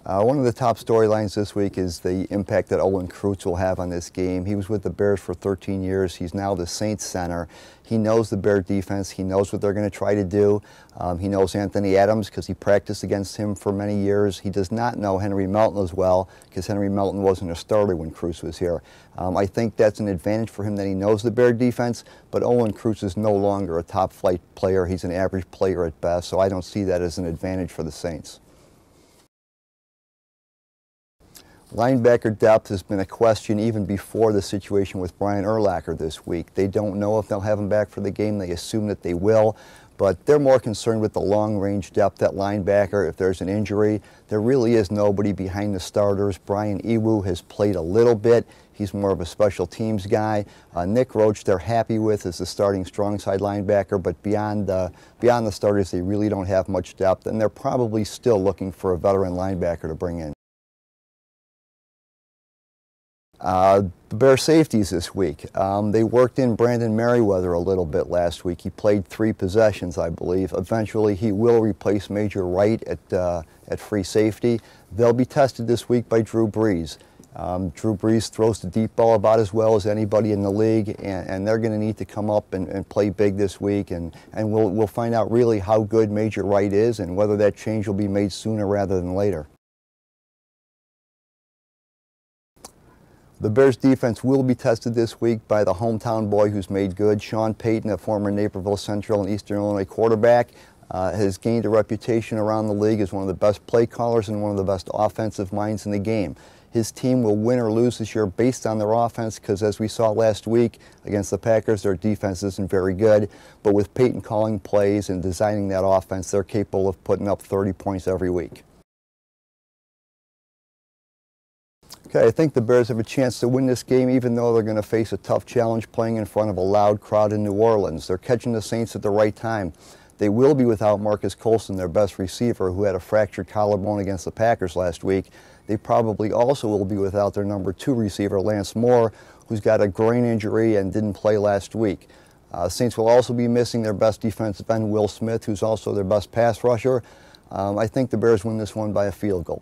One of the top storylines this week is the impact that Owen Cruz will have on this game. He was with the Bears for 13 years. He's now the Saints center. He knows the Bear defense. He knows what they're going to try to do. He knows Anthony Adams because he practiced against him for many years. He does not know Henry Melton as well because Henry Melton wasn't a starter when Cruz was here. I think that's an advantage for him that he knows the Bear defense, but Owen Cruz is no longer a top flight player. He's an average player at best, so I don't see that as an advantage for the Saints. Linebacker depth has been a question even before the situation with Brian Urlacher this week. They don't know if they'll have him back for the game. They assume that they will, but they're more concerned with the long-range depth at linebacker. If there's an injury, there really is nobody behind the starters. Brian Ewu has played a little bit. He's more of a special teams guy. Nick Roach they're happy with as the starting strong side linebacker, but beyond the starters, they really don't have much depth, and they're probably still looking for a veteran linebacker to bring in. The Bear safeties this week. They worked in Brandon Merriweather a little bit last week. He played 3 possessions, I believe. Eventually, he will replace Major Wright at free safety. They'll be tested this week by Drew Brees. Drew Brees throws the deep ball about as well as anybody in the league, and they're going to need to come up and play big this week, and we'll find out really how good Major Wright is and whether that change will be made sooner rather than later. The Bears defense will be tested this week by the hometown boy who's made good. Sean Payton, a former Naperville Central and Eastern Illinois quarterback, has gained a reputation around the league as one of the best play callers and one of the best offensive minds in the game. His team will win or lose this year based on their offense because, as we saw last week against the Packers, their defense isn't very good. But with Payton calling plays and designing that offense, they're capable of putting up 30 points every week. Okay, I think the Bears have a chance to win this game even though they're going to face a tough challenge playing in front of a loud crowd in New Orleans. They're catching the Saints at the right time. They will be without Marcus Colston, their best receiver, who had a fractured collarbone against the Packers last week. They probably also will be without their number 2 receiver, Lance Moore, who's got a groin injury and didn't play last week. Saints will also be missing their best defensive end, Will Smith, who's also their best pass rusher. I think the Bears win this one by a field goal.